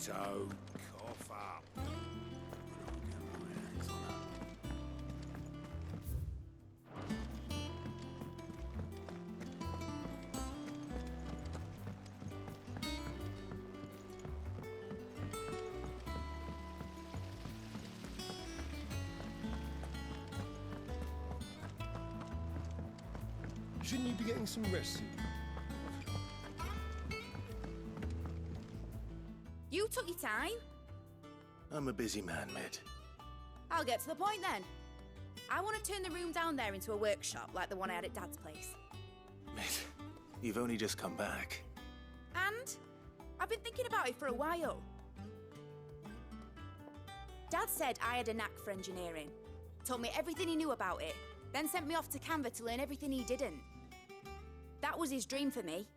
Don't cough up. I'll get my hands on her. Shouldn't you be getting some rest soon? You took your time. I'm a busy man, Mid. I'll get to the point then. I want to turn the room down there into a workshop like the one I had at Dad's place. Mid, you've only just come back. And I've been thinking about it for a while. Dad said I had a knack for engineering, told me everything he knew about it, then sent me off to Canva to learn everything he didn't. That was his dream for me,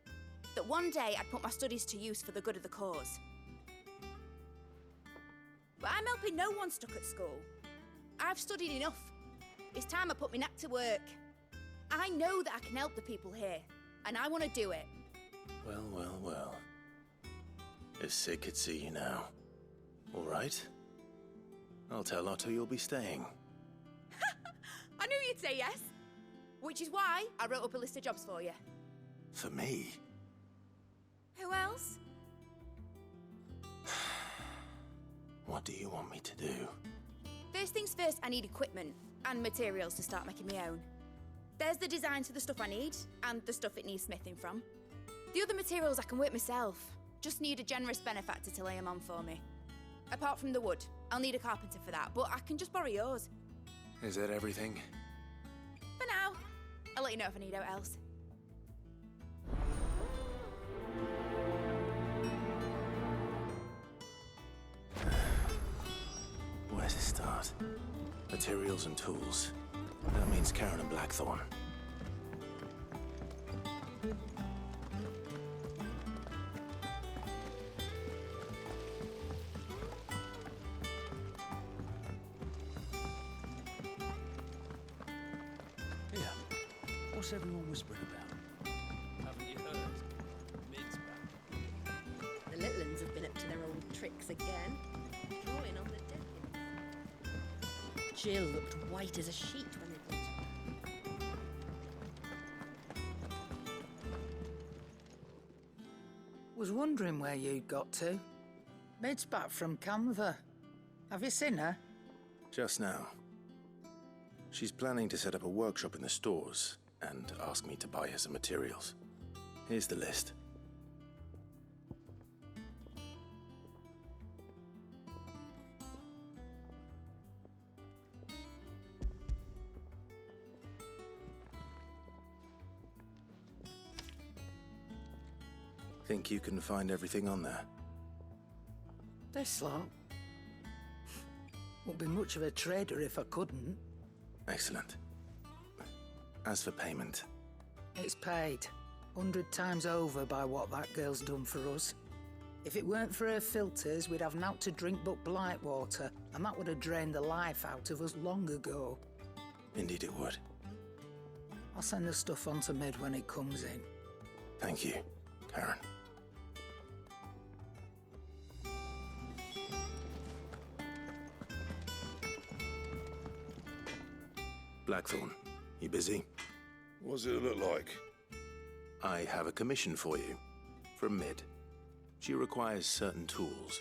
that one day I'd put my studies to use for the good of the cause. But I'm helping no one stuck at school. I've studied enough. It's time I put my knack to work. I know that I can help the people here, and I want to do it. Well, well, well. If Sid could see you now. All right. I'll tell Otto you'll be staying. I knew you'd say yes. Which is why I wrote up a list of jobs for you. For me? Who else? What do you want me to do? First things first, I need equipment and materials to start making my own. There's the designs for the stuff I need and the stuff it needs smithing from. The other materials I can work myself. Just need a generous benefactor to lay them on for me. Apart from the wood, I'll need a carpenter for that, but I can just borrow yours. Is that everything? For now. I'll let you know if I need out else. Where to start? Materials and tools. That means Karen and Blackthorn. Yeah. What's everyone whispering about? Haven't you heard? Mid's back. The little uns have been up to their old tricks again. Drawing on the dead. Jill looked white as a sheet when they brought her. Was wondering where you'd got to. Mid's back from Canva. Have you seen her? Just now. She's planning to set up a workshop in the stores and ask me to buy her some materials. Here's the list. Think you can find everything on there? This lot. Wouldn't be much of a trader if I couldn't. Excellent. As for payment, It's paid 100 times over by what that girl's done for us. If it weren't for her filters, we'd have naught to drink but blight water, and that would have drained the life out of us long ago. indeed it would. I'll send the stuff on to Mid when it comes in. Thank you, Karen. Blackthorn, you busy? What's it look like? I have a commission for you, from Mid. She requires certain tools.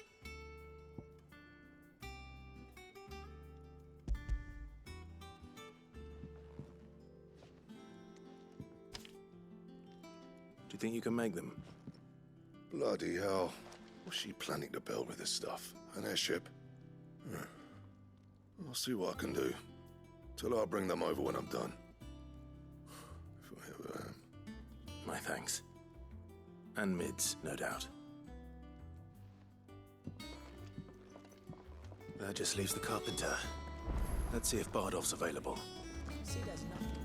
Do you think you can make them? Bloody hell. What's she planning to build with this stuff? An airship? I'll see what I can do. Till I'll bring them over when I'm done. If I ever am. My thanks. And Mid's, no doubt. That just leaves the carpenter. Let's see if Bardolph's available. See, there's nothing to fear.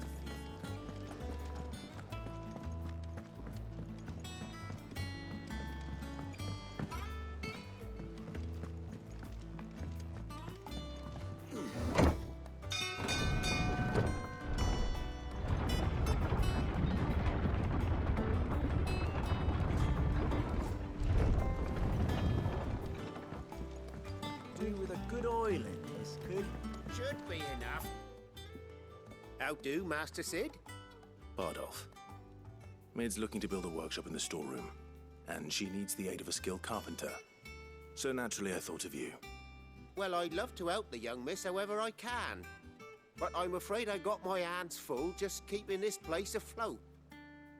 do with a good oil in this, could... Should be enough. How do, Master Sid? Bardolph. Mid's looking to build a workshop in the storeroom, and she needs the aid of a skilled carpenter. So naturally I thought of you. Well, I'd love to help the young miss however I can. But I'm afraid I got my hands full just keeping this place afloat.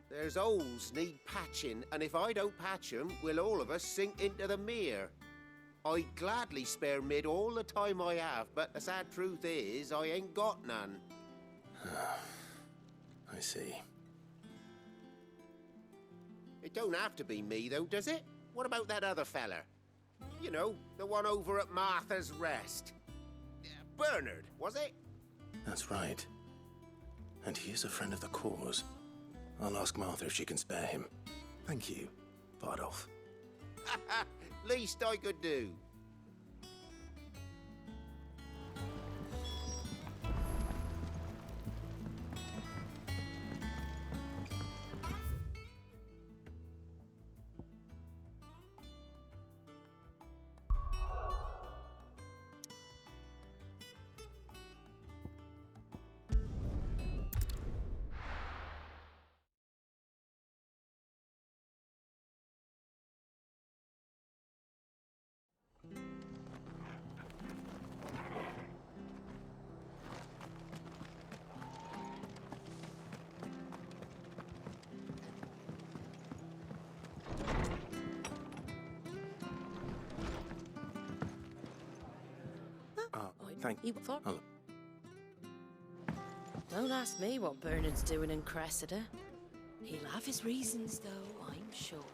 There's holes need patching, and if I don't patch 'em, we'll all of us sink into the mere. I'd gladly spare Mid all the time I have, but the sad truth is, I ain't got none. I see. It don't have to be me, though, does it? What about that other fella? You know, the one over at Martha's Rest. Bernard, was it? That's right. And he is a friend of the cause. I'll ask Martha if she can spare him. Thank you, Bardolph. Least I could do. Thank you. Oh. Don't ask me what Bernard's doing in Cressida. He'll have his reasons, though, I'm sure.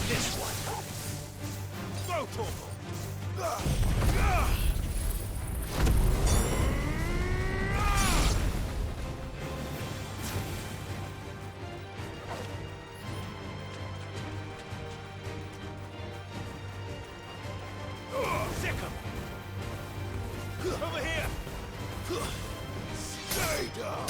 This one. Go, Torgal. Sick 'em. Over here. Stay down.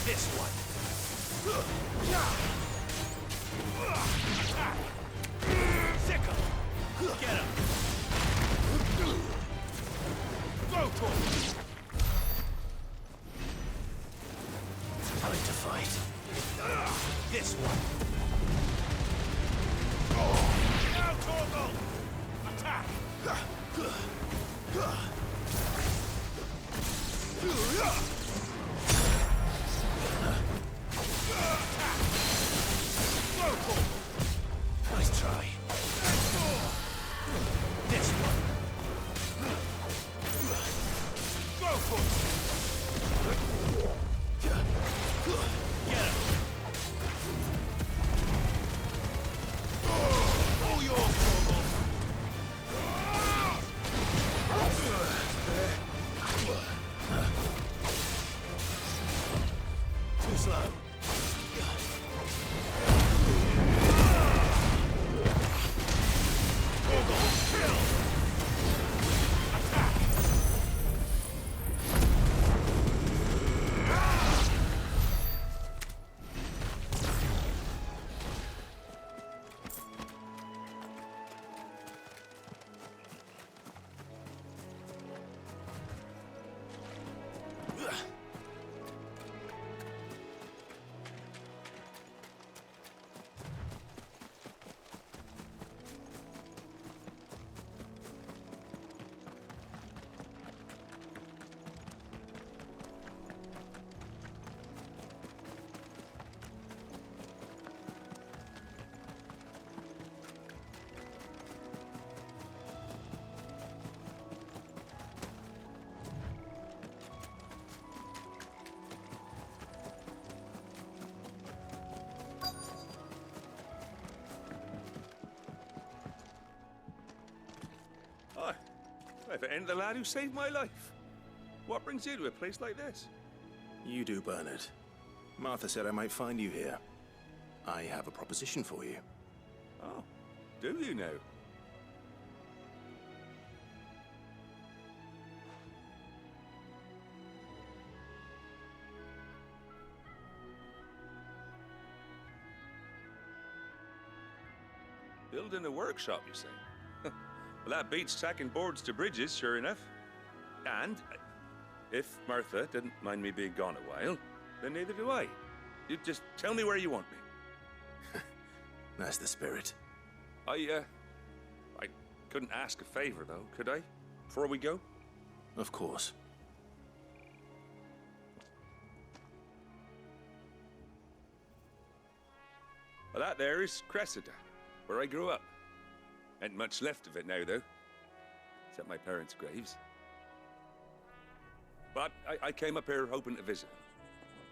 This one. Sick 'em. Get him. Go, Torgal. Time to fight. This one. Now, Torgal. Attack. Nice try. This one. Go for it. Get him. All yours, Torgal. If it ain't the lad who saved my life. What brings you to a place like this? You do, Bernard. Martha said I might find you here. I have a proposition for you. Oh, do you now? Building a workshop, you say? Well, that beats tacking boards to bridges, sure enough. And if Martha didn't mind me being gone a while, then neither do I. You just tell me where you want me. That's the spirit. I couldn't ask a favor, though, could I? Before we go? Of course. Well, that there is Cressida, where I grew up. Ain't much left of it now, though. Except my parents' graves. But I came up here hoping to visit.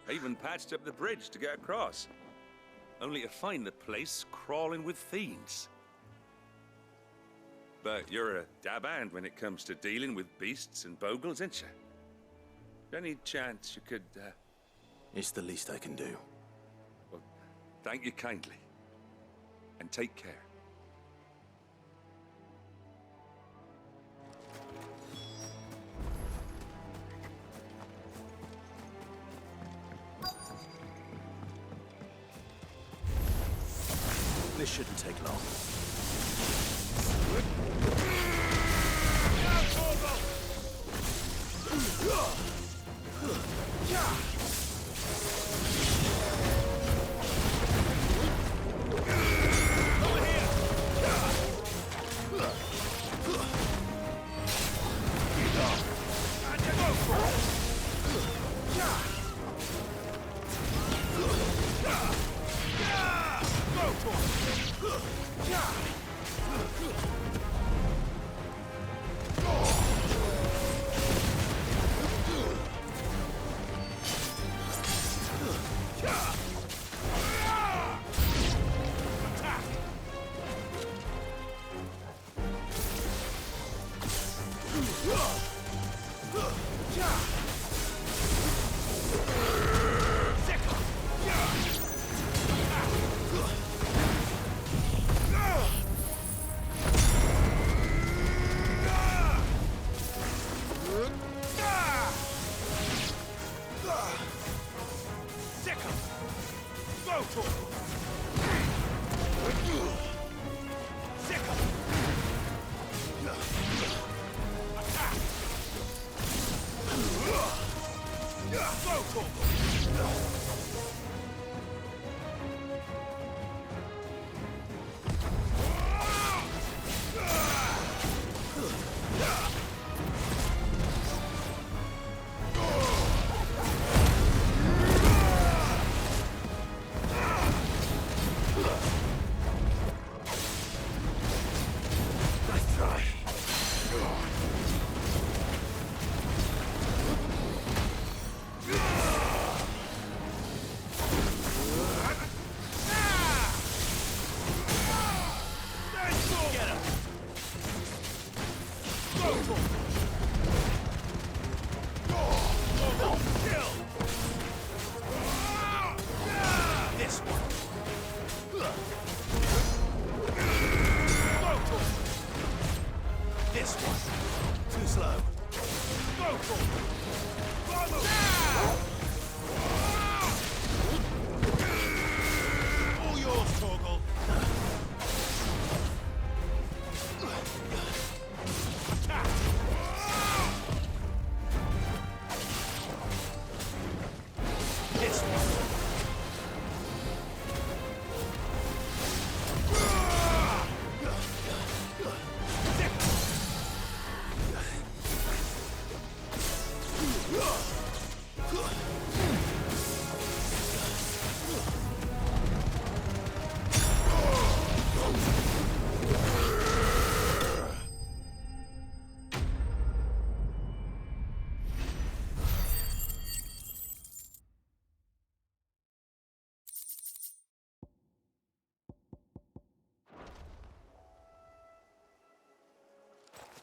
I even patched up the bridge to get across. Only to find the place crawling with fiends. But you're a dab hand when it comes to dealing with beasts and bogles, ain't you? Any chance you could, It's the least I can do. Well, thank you kindly. And take care. This shouldn't take long.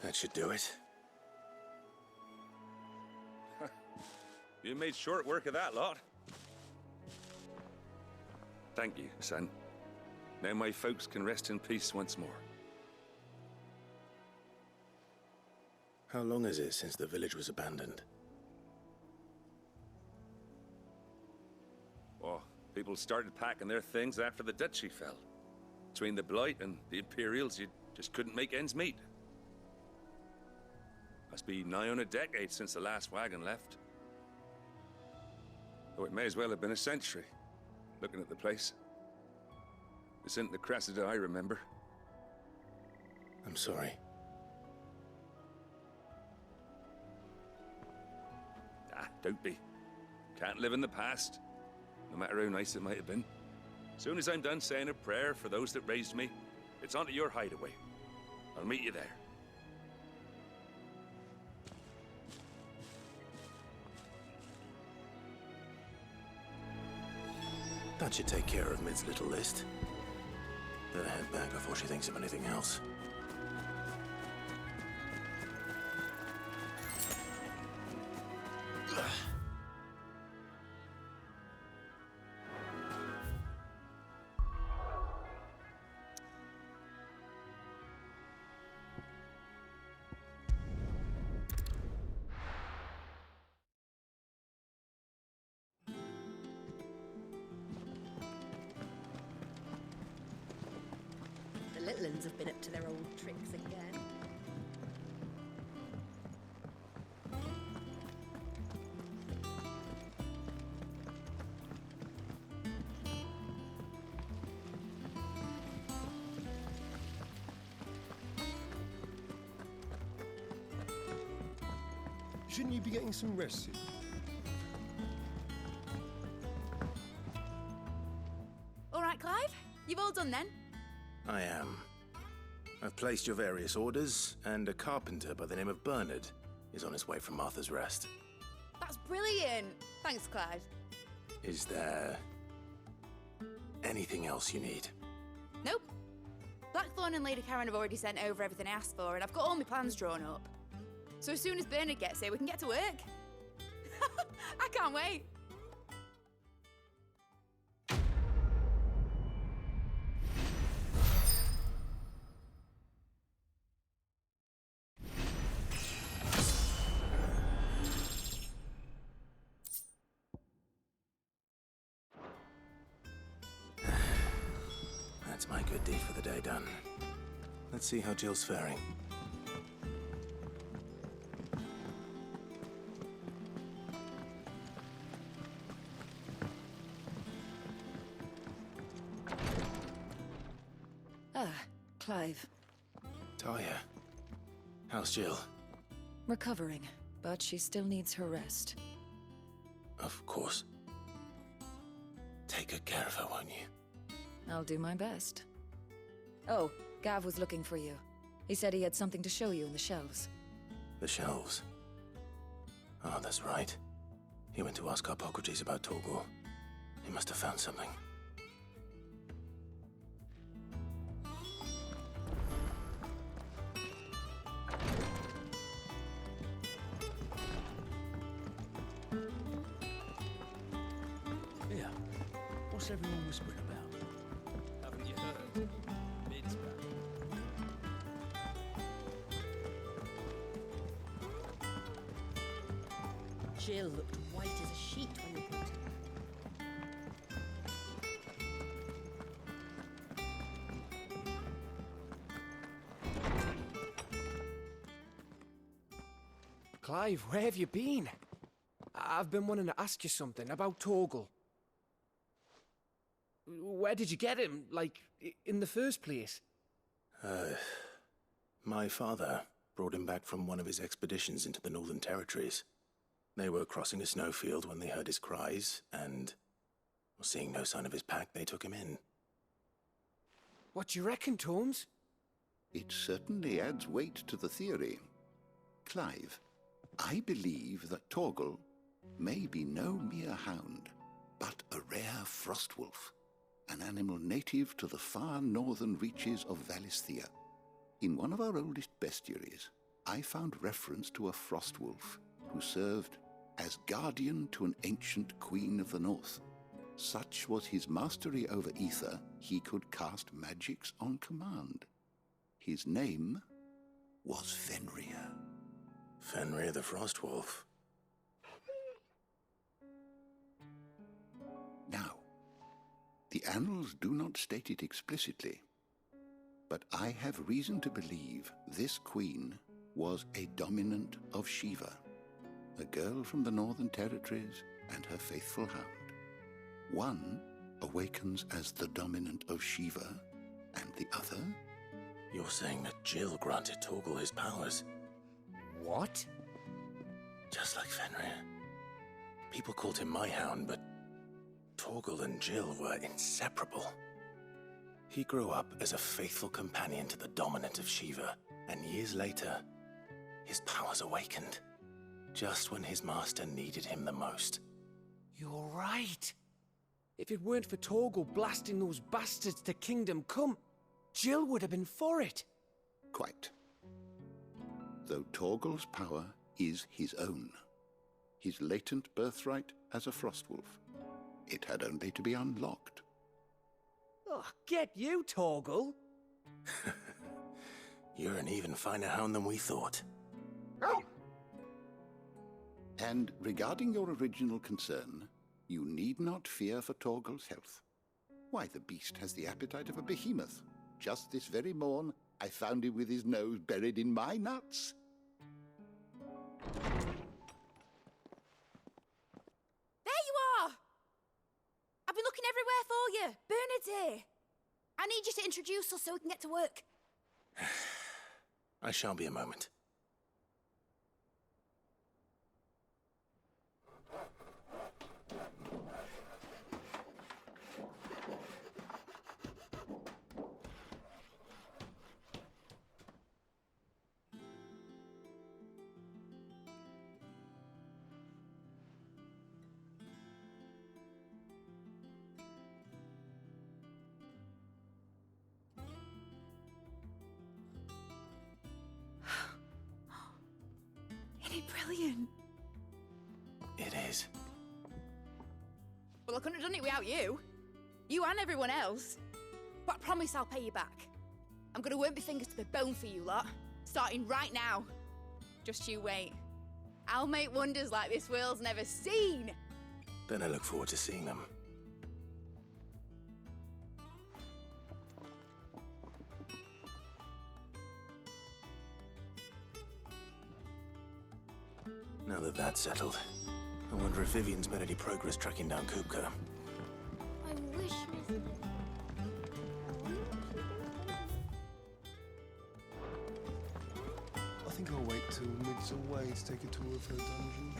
That should do it. You made short work of that lot. Thank you, son. Now my folks can rest in peace once more. How long is it since the village was abandoned? Oh, people started packing their things after the duchy fell. Between the Blight and the Imperials, you just couldn't make ends meet. Must be nigh on a decade since the last wagon left. Though it may as well have been a century, looking at the place. This isn't the Cressida I remember. I'm sorry. Ah, don't be. Can't live in the past, no matter how nice it might have been. Soon as I'm done saying a prayer for those that raised me, it's onto your hideaway. I'll meet you there. That should take care of Mid's little list. Better head back before she thinks of anything else. The little uns have been up to their old tricks again. Shouldn't you be getting some rest soon? All right, Clive? You've all done then? I am. I've placed your various orders, and a carpenter by the name of Bernard is on his way from Martha's Rest. That's brilliant. Thanks, Clive. Is there anything else you need? Nope. Blackthorn and Lady Karen have already sent over everything I asked for, and I've got all my plans drawn up. So as soon as Bernard gets here, we can get to work. I can't wait. That's my good deed for the day done. Let's see how Jill's faring. Clive. Talia, how's Jill? Recovering, but she still needs her rest. Of course. Take good care of her, won't you? I'll do my best. Oh, Gav was looking for you. He said he had something to show you in the shelves. The shelves. Oh, that's right. He went to ask Hippocrates about Torgor. He must have found something. Yeah. What's everyone whispering about? Haven't you heard? Mid's back. Jill looked white as a sheet when we brought her. Clive, where have you been? I've been wanting to ask you something about Torgal. Where did you get him, like, in the first place? My father brought him back from one of his expeditions into the Northern Territories. They were crossing a snowfield when they heard his cries, and seeing no sign of his pack, they took him in. What do you reckon, Tomes? It certainly adds weight to the theory. Clive, I believe that Torgal may be no mere hound, but a rare frostwolf, an animal native to the far northern reaches of Valisthea. In one of our oldest bestiaries, I found reference to a frostwolf who served as guardian to an ancient queen of the north. Such was his mastery over ether, he could cast magics on command. His name was Fenrir. Fenrir the Frostwolf. Now, the annals do not state it explicitly, but I have reason to believe this queen was a dominant of Shiva, a girl from the Northern Territories and her faithful hound. One awakens as the dominant of Shiva, and the other? You're saying that Jill granted Torgal his powers? What? Just like Fenrir. People called him my hound, but Torgal and Jill were inseparable. He grew up as a faithful companion to the dominant of Shiva, and years later, his powers awakened, just when his master needed him the most. You're right. If it weren't for Torgal blasting those bastards to Kingdom Come, Jill would have been for it. Quite. Though Torgal's power is his own, his latent birthright as a Frostwolf. It had only to be unlocked. Oh, get you, Torgal! You're an even finer hound than we thought. And regarding your original concern, you need not fear for Torgal's health. Why, the beast has the appetite of a behemoth. Just this very morn, I found him with his nose buried in my nuts. There you are! I've been looking everywhere for you. Bernard's here. I need you to introduce us so we can get to work. I shall be a moment. Isn't it brilliant? It is. Well, I couldn't have done it without you. You and everyone else. But I promise I'll pay you back. I'm gonna work my fingers to the bone for you lot, starting right now. Just you wait. I'll make wonders like this world's never seen. Then I look forward to seeing them. Now that that's settled, I wonder if Vivian's made any progress tracking down Kupka. I wish Miss... I think I'll wait till Mid's away to take a tour of her dungeon.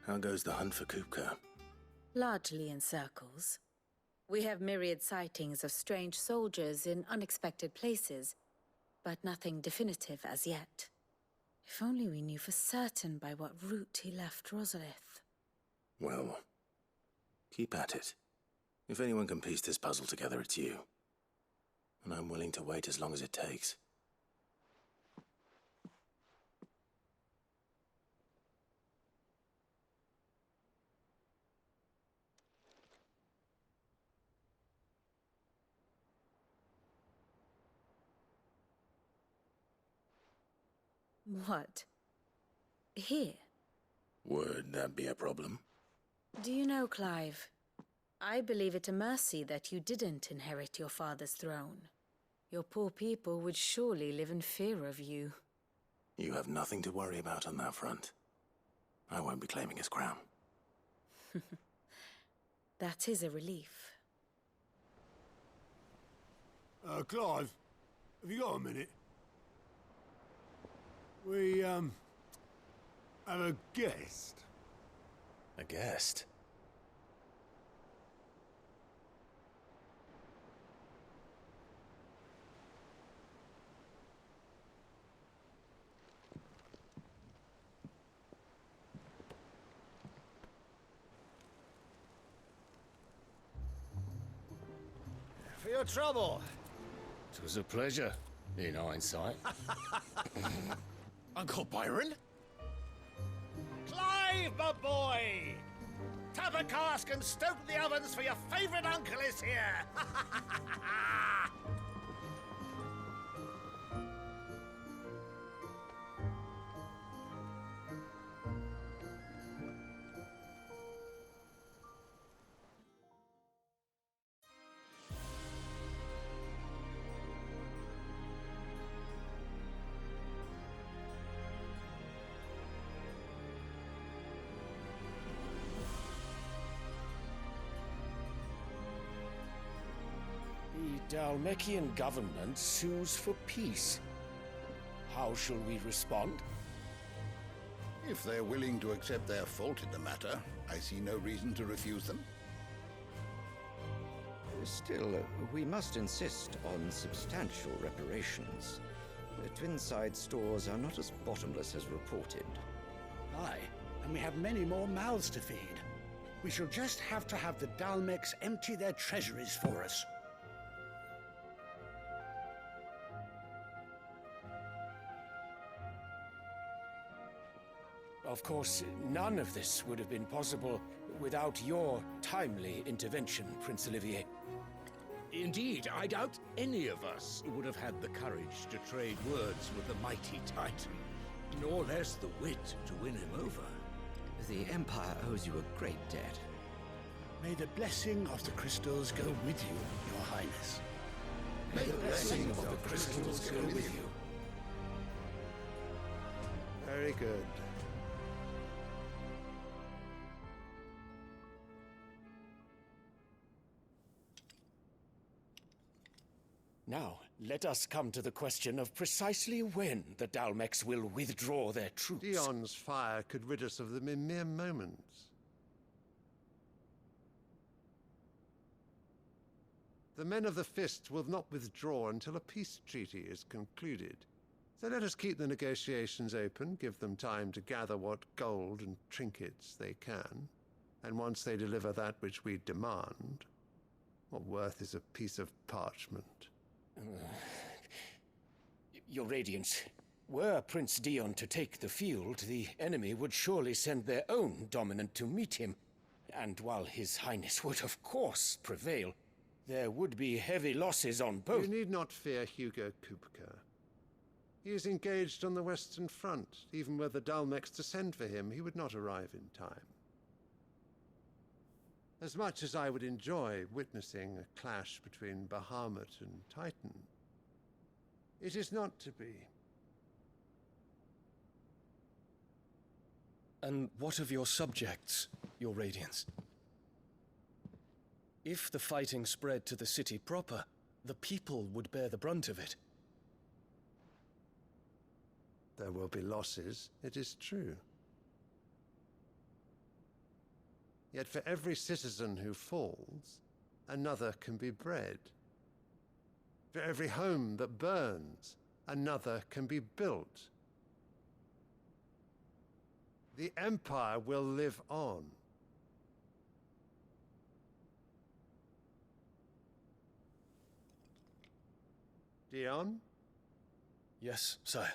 How goes the hunt for Kupka? Largely in circles. We have myriad sightings of strange soldiers in unexpected places, but nothing definitive as yet. If only we knew for certain by what route he left Rosalith. Well, keep at it. If anyone can piece this puzzle together, it's you. And I'm willing to wait as long as it takes. What? Here? Would that be a problem? Do you know, Clive? I believe it a mercy that you didn't inherit your father's throne. Your poor people would surely live in fear of you. You have nothing to worry about on that front. I won't be claiming his crown. That is a relief. Clive, have you got a minute? We, have a guest. A guest? the trouble? It was a pleasure, in hindsight. Uncle Byron? Clive, my boy! Tap a cask and stoke the ovens, for your favourite uncle is here! The Dalmekian government sues for peace. How shall we respond? If they're willing to accept their fault in the matter, I see no reason to refuse them. Still, we must insist on substantial reparations. The Twinside stores are not as bottomless as reported. Aye, and we have many more mouths to feed. We shall just have to have the Dalmecs empty their treasuries for us. Of course, none of this would have been possible without your timely intervention, Prince Olivier. Indeed, I doubt any of us would have had the courage to trade words with the mighty Titan, nor less the wit to win him over. The Empire owes you a great debt. May the blessing of the crystals go with you, Your Highness. May the blessing of the crystals go with you. Very good. Now, let us come to the question of precisely when the Dalmecs will withdraw their troops. Dion's fire could rid us of them in mere moments. The men of the Fist will not withdraw until a peace treaty is concluded. So let us keep the negotiations open, give them time to gather what gold and trinkets they can, and once they deliver that which we demand, what worth is a piece of parchment? Your Radiance, were Prince Dion to take the field, the enemy would surely send their own dominant to meet him. And while His Highness would of course prevail, there would be heavy losses on both. You need not fear Hugo Kupka. He is engaged on the Western Front. Even were the Dalmecs to send for him, he would not arrive in time. As much as I would enjoy witnessing a clash between Bahamut and Titan, it is not to be. And what of your subjects, Your Radiance? If the fighting spread to the city proper, the people would bear the brunt of it. There will be losses, it is true. Yet for every citizen who falls, another can be bred. For every home that burns, another can be built. The Empire will live on. Dion? Yes, sire.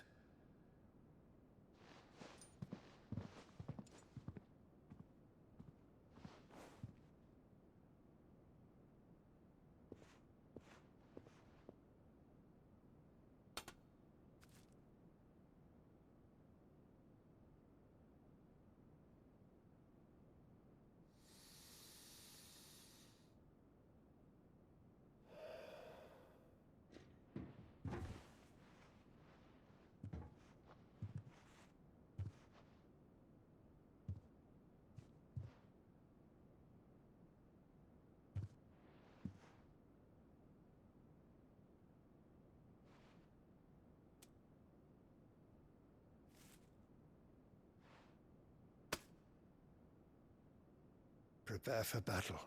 Prepare for battle.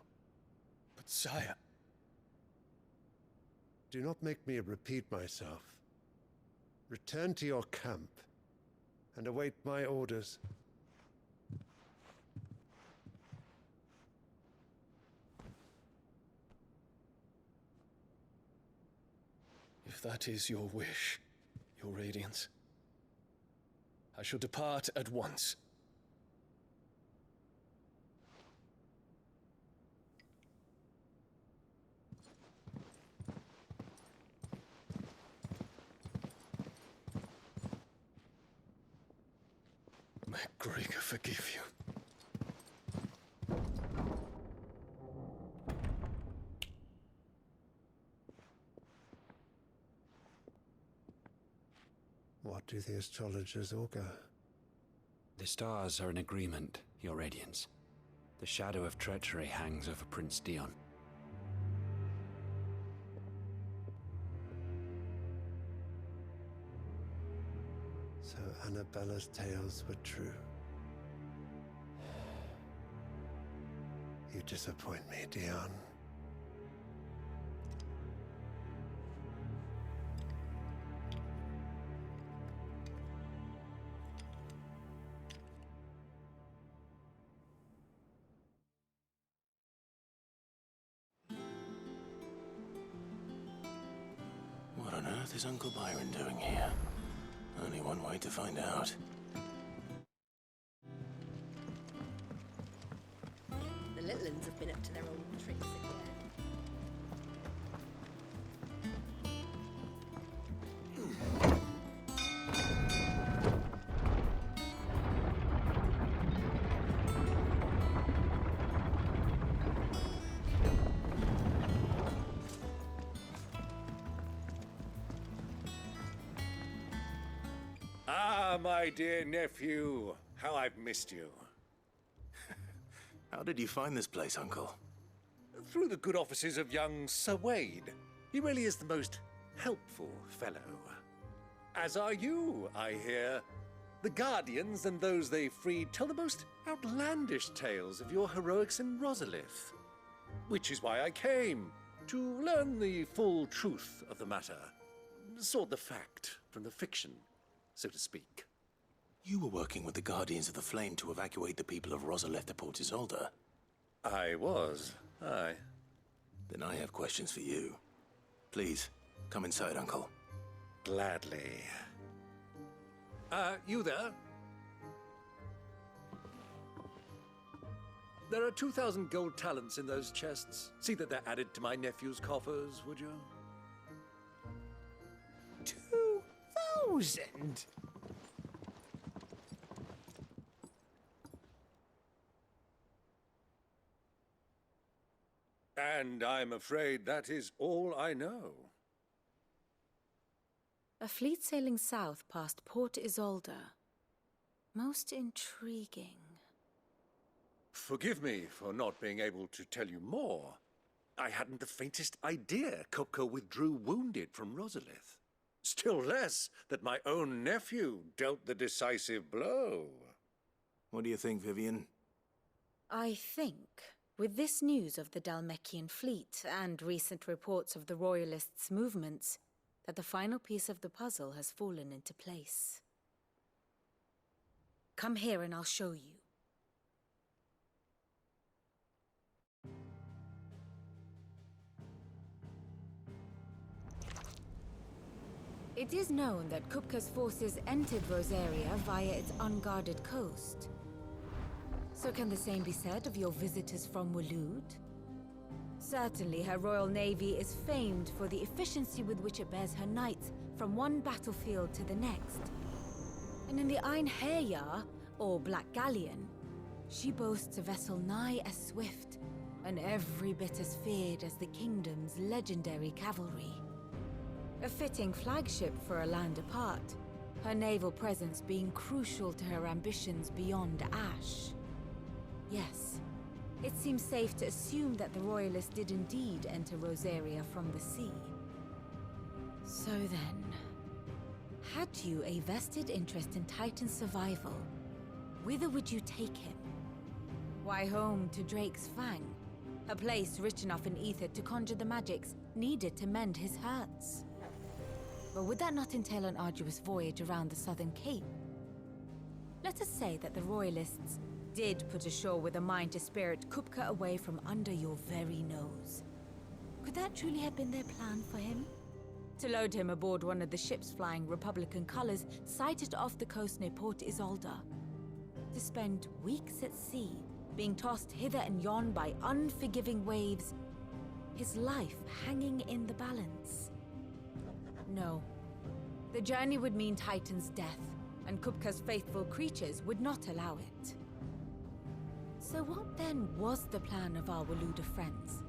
But sire... Do not make me repeat myself. Return to your camp and await my orders. If that is your wish, Your Radiance, I shall depart at once. MacGregor forgive you. What do the astrologers augur? The stars are in agreement, Your Radiance. The shadow of treachery hangs over Prince Dion. So Annabella's tales were true. You disappoint me, Dion. What on earth is Uncle Byron doing here? Only one way to find out. The little uns have been up to their old tricks again. Ah, my dear nephew, how I've missed you. How did you find this place, Uncle? Through the good offices of young Sir Wade. He really is the most helpful fellow. As are you, I hear. The Guardians and those they freed tell the most outlandish tales of your heroics in Rosalith. Which is why I came, to learn the full truth of the matter. Sort the fact from the fiction, so to speak. You were working with the Guardians of the Flame to evacuate the people of Rosalith to Port Isolde. I was, aye. Then I have questions for you. Please, come inside, Uncle. Gladly. You there? There are 2,000 gold talents in those chests. See that they're added to my nephew's coffers, would you? 2,000? And I'm afraid that is all I know. A fleet sailing south past Port Isolde. Most intriguing. Forgive me for not being able to tell you more. I hadn't the faintest idea Kupka withdrew wounded from Rosalith. Still less that my own nephew dealt the decisive blow. What do you think, Vivian? I think, with this news of the Dalmekian fleet and recent reports of the Royalists' movements, that the final piece of the puzzle has fallen into place. Come here and I'll show you. It is known that Kupka's forces entered Rosaria via its unguarded coast. So can the same be said of your visitors from Waloed? Certainly her Royal Navy is famed for the efficiency with which it bears her knights from one battlefield to the next. And in the Ein Herja, or Black Galleon, she boasts a vessel nigh as swift and every bit as feared as the kingdom's legendary cavalry. A fitting flagship for a land apart, her naval presence being crucial to her ambitions beyond Ash. Yes, it seems safe to assume that the Royalists did indeed enter Rosaria from the sea. So then, had you a vested interest in Titan's survival, whither would you take him? Why, home to Drake's Fang, a place rich enough in ether to conjure the magics needed to mend his hurts. But would that not entail an arduous voyage around the southern cape? Let us say that the Royalists did put ashore with a mind to spirit Kupka away from under your very nose. Could that truly have been their plan for him? to load him aboard one of the ships flying Republican colors sighted off the coast near Port Isolde. To spend weeks at sea, being tossed hither and yon by unforgiving waves, his life hanging in the balance. No. The journey would mean Titan's death, and Kupka's faithful creatures would not allow it. So what then was the plan of our Waluda friends?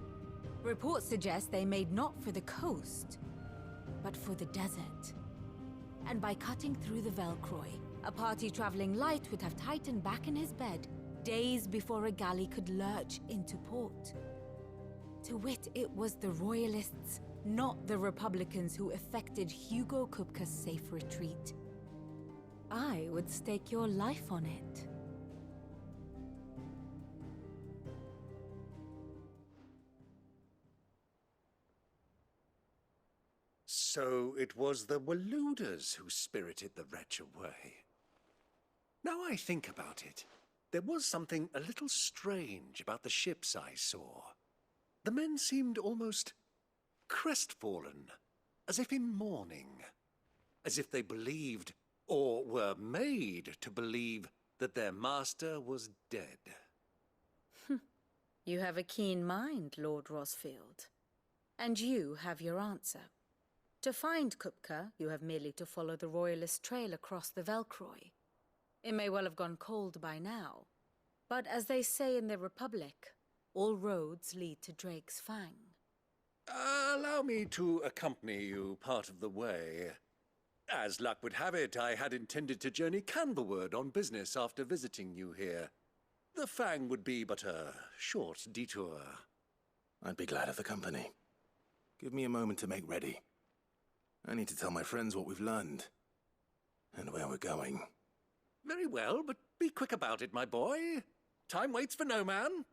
Reports suggest they made not for the coast, but for the desert. And by cutting through the Velcroy, a party traveling light would have Titan back in his bed days before a galley could lurch into port. To wit, it was the Royalists, not the Republicans, who effected Hugo Kupka's safe retreat. I would stake your life on it. So it was the Waludas who spirited the wretch away. Now I think about it, there was something a little strange about the ships I saw. The men seemed almost crestfallen, as if in mourning, as if they believed, or were made to believe, that their master was dead. You have a keen mind, Lord Rosfield. And you have your answer. To find Kupka, you have merely to follow the Royalist trail across the Velcroy. It may well have gone cold by now, but as they say in the Republic, all roads lead to Drake's Fang. Allow me to accompany you part of the way. As luck would have it, I had intended to journey Canberward on business after visiting you here. The Fang would be but a short detour. I'd be glad of the company. Give me a moment to make ready. I need to tell my friends what we've learned, and where we're going. Very well, but be quick about it, my boy. Time waits for no man.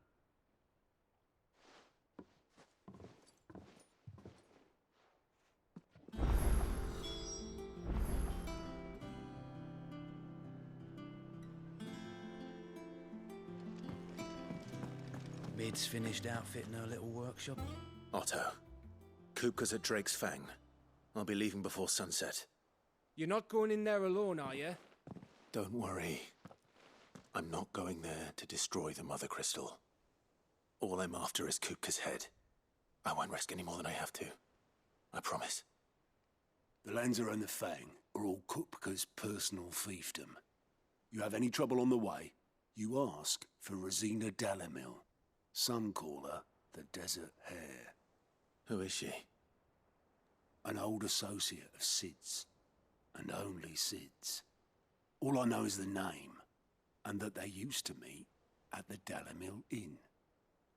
Mid's finished outfitting her little workshop. Otto, Kupka's at Drake's Fang. I'll be leaving before sunset. You're not going in there alone, are you? Don't worry. I'm not going there to destroy the Mother Crystal. All I'm after is Kupka's head. I won't risk any more than I have to. I promise. The Lancer and the Fang are all Kupka's personal fiefdom. You have any trouble on the way, you ask for Rosina Dalamil. Some call her the Desert Hare. Who is she? An old associate of Sid's, and only Sid's. All I know is the name, and that they used to meet at the Dalamil Inn.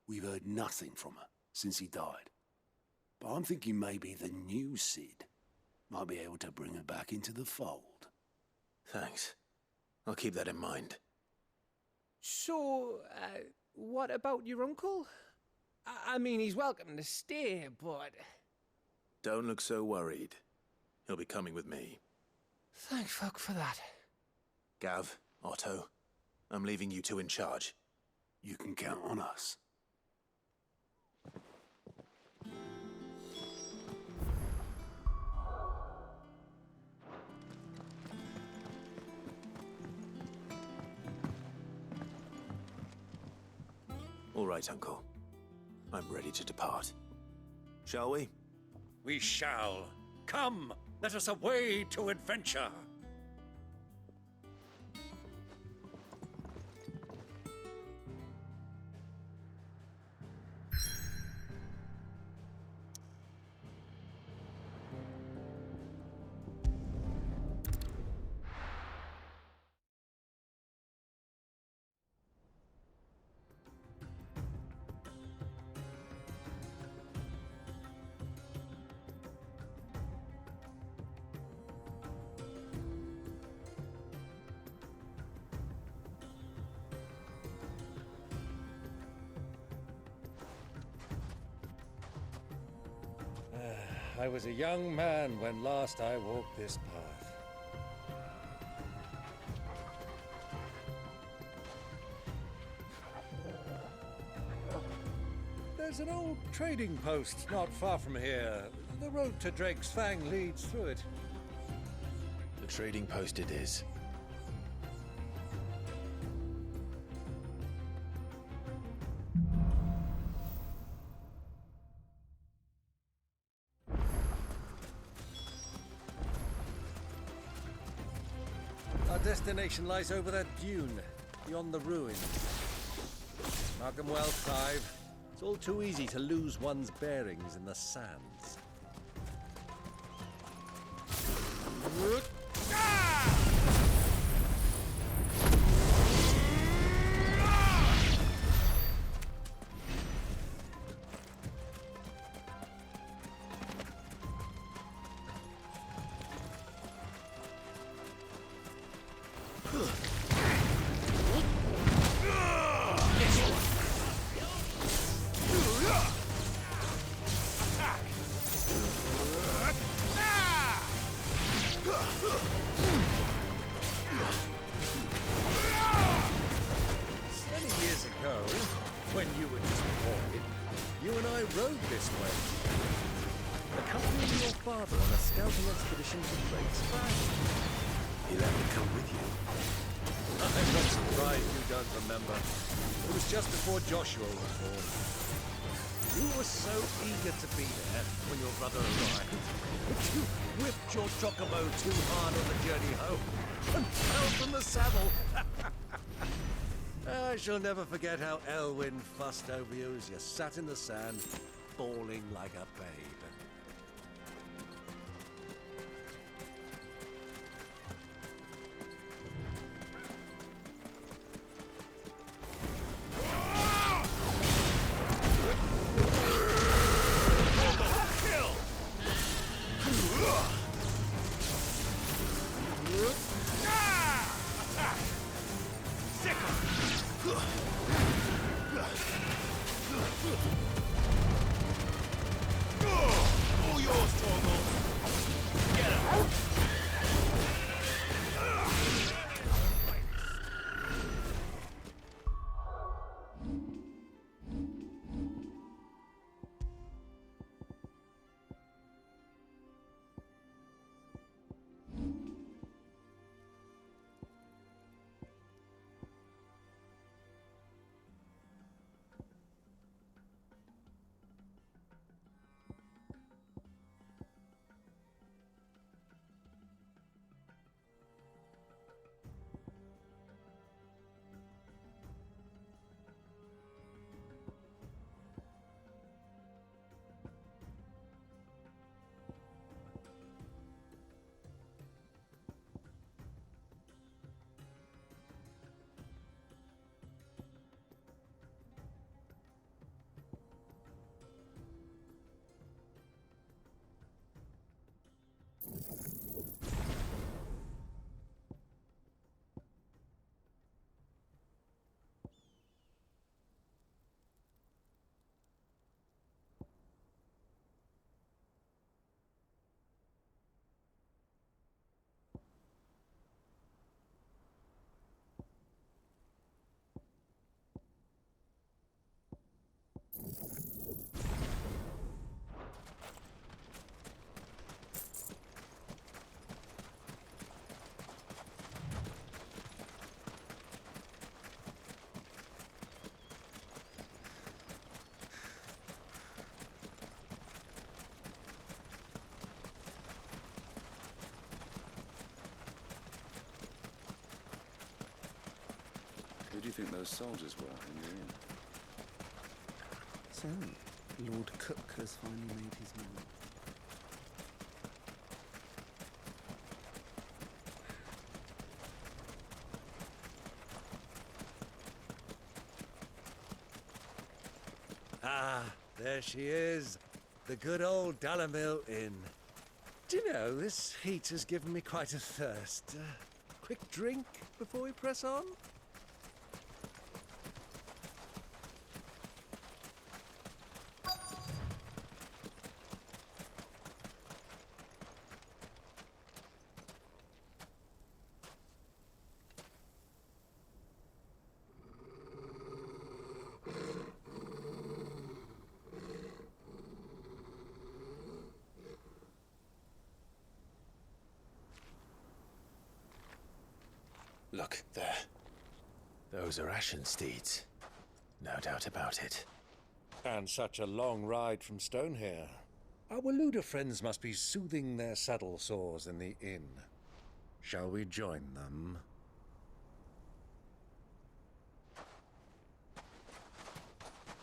We've heard nothing from her since he died. But I'm thinking maybe the new Sid might be able to bring her back into the fold. Thanks. I'll keep that in mind. So, what about your uncle? I mean, he's welcome to stay, but... Don't look so worried. He'll be coming with me. Thank fuck for that. Gav, Otto, I'm leaving you two in charge. You can count on us. All right, Uncle. I'm ready to depart. Shall we? We shall. Come, let us away to adventure. I was a young man when last I walked this path. There's an old trading post not far from here. The road to Drake's Fang leads through it. The trading post it is. Our destination lies over that dune, beyond the ruins. Mark 'em well, Clive. It's all too easy to lose one's bearings in the sands. Many years ago, when you were just a boy, you and I rode this way, accompanying your father on a scouting expedition to Drake's Fang. He let me come with you. I'm not surprised you don't remember. It was just before Joshua was born. You were so eager to be there when your brother arrived that you whipped your chocobo too hard on the journey home and fell from the saddle. I shall never forget how Elwyn fussed over you as you sat in the sand, bawling like a babe. All yours, Torgal. Get him. Who do you think those soldiers were in the inn? So, Lord Cook has finally made his move. Ah, there she is. The good old Dalamil Inn. Do you know, this heat has given me quite a thirst. Quick drink before we press on? Look, there. Those are ashen steeds. No doubt about it. And such a long ride from Stonehair. Our Luda friends must be soothing their saddle sores in the inn. Shall we join them?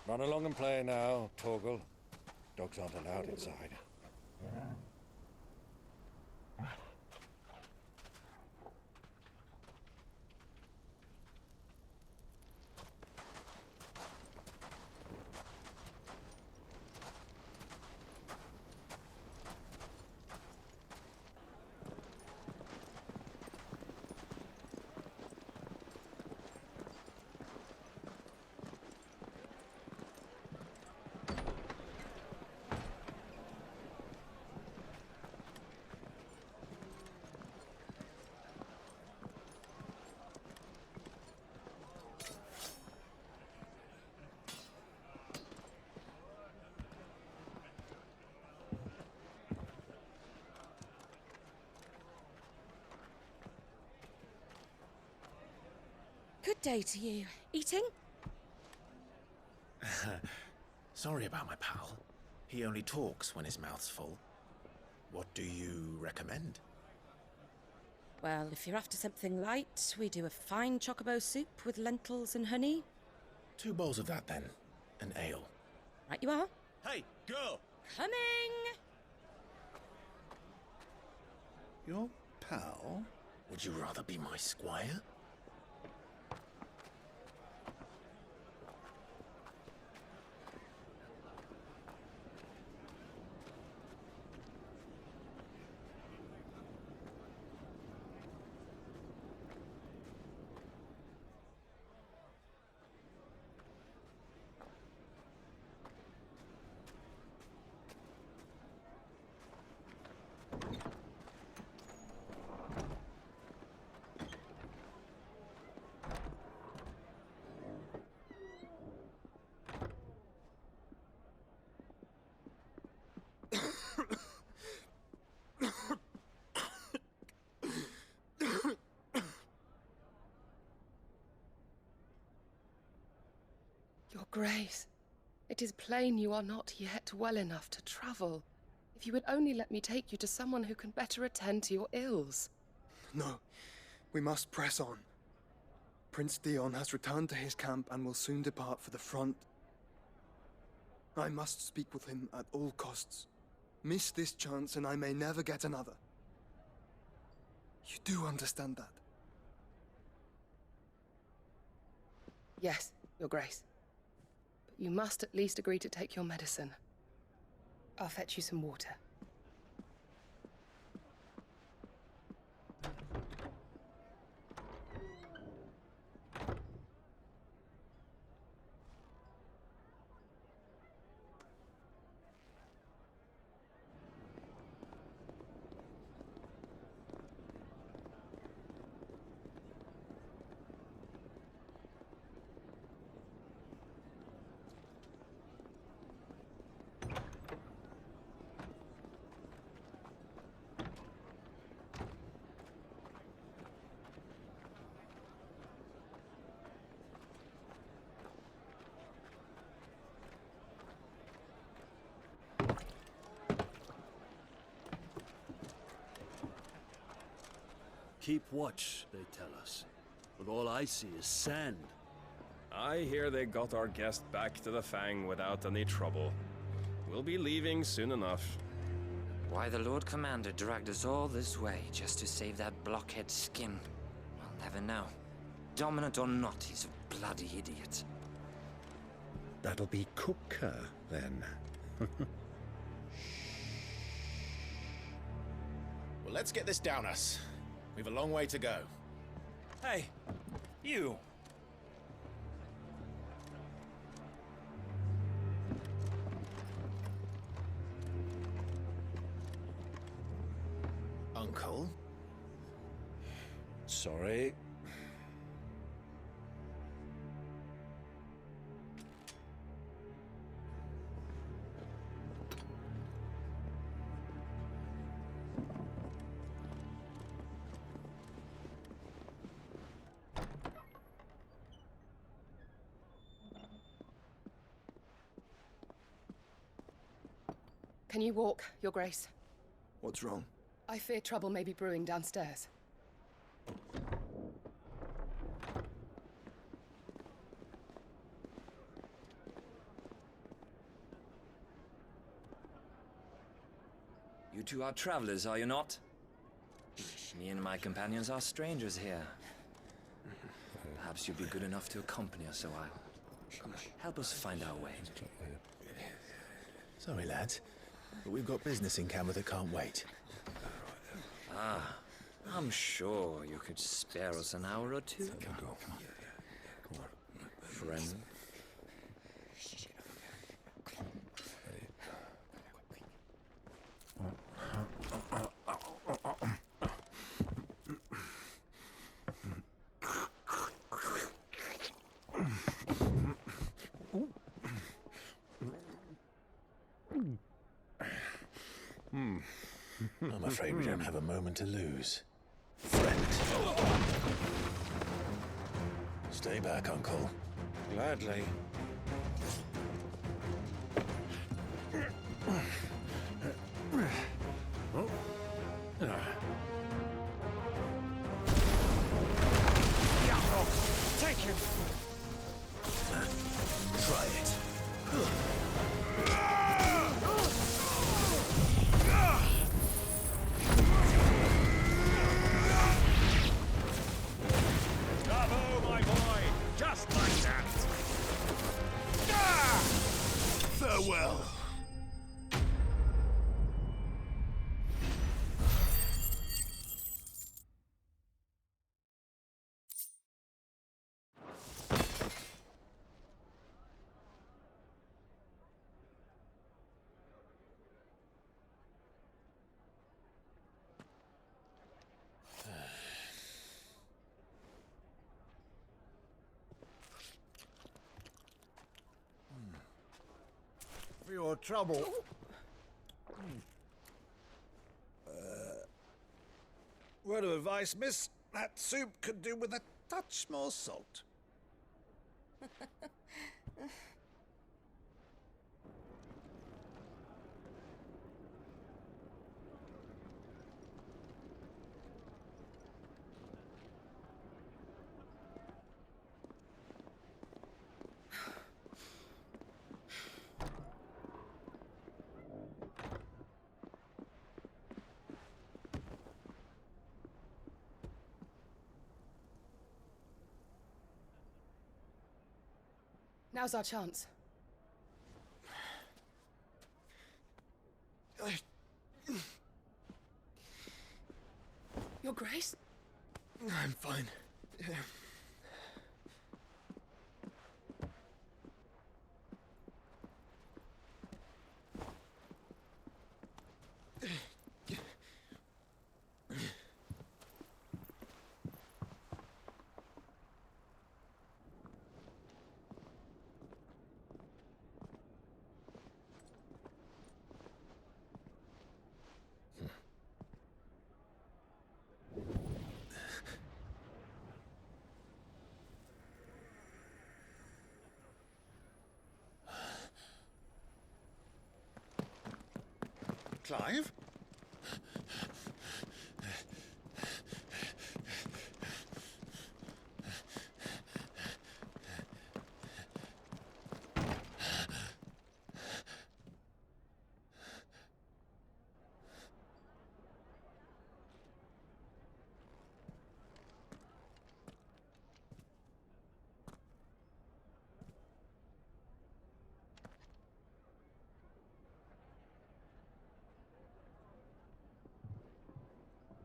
Run along and play now, Torgal. Dogs aren't allowed inside. Good day to you. Eating? Sorry about my pal. He only talks when his mouth's full. What do you recommend? Well, if you're after something light, we do a fine chocobo soup with lentils and honey. 2 bowls of that, then. An ale. Right you are. Hey, girl! Coming! Your pal? Would you rather be my squire? Your Grace, it is plain you are not yet well enough to travel. If you would only let me take you to someone who can better attend to your ills. No, we must press on. Prince Dion has returned to his camp and will soon depart for the front. I must speak with him at all costs. Miss this chance and I may never get another. You do understand that? Yes, Your Grace. But you must at least agree to take your medicine. I'll fetch you some water. Keep watch, they tell us. But all I see is sand. I hear they got our guest back to the Fang without any trouble. We'll be leaving soon enough. Why the Lord Commander dragged us all this way just to save that blockhead's skin, I'll never know. Dominant or not, he's a bloody idiot. That'll be Cooker, then. Well, let's get this down us. We've a long way to go. Hey, you! Uncle? Sorry. Can you walk, Your Grace? What's wrong? I fear trouble may be brewing downstairs. You two are travelers, are you not? Me and my companions are strangers here. Perhaps you'd be good enough to accompany us a while. Help us find our way. Sorry, lads, but we've got business in camera that can't wait. Ah, I'm sure you could spare us an hour or two. Friend. I'm afraid we don't have a moment to lose. Friend. Stay back, Uncle. Gladly. Take him! Try it. Bravo, my boy! Just like that! Farewell. For your trouble. Word of advice, miss. That soup could do with a touch more salt. Now's our chance. Your Grace? I'm fine. Clive?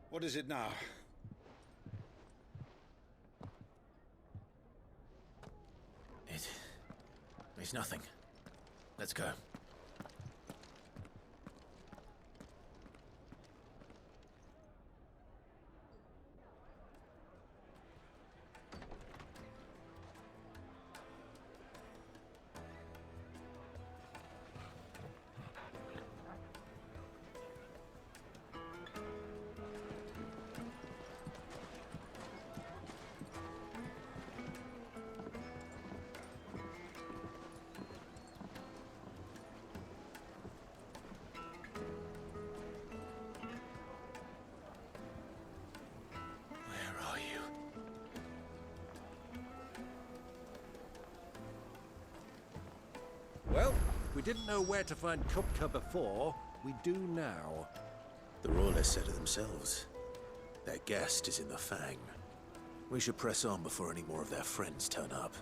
What is it now? It's nothing. Let's go. Well, we didn't know where to find Kupka before. We do now. The Royalists said it themselves. Their guest is in the Fang. We should press on before any more of their friends turn up.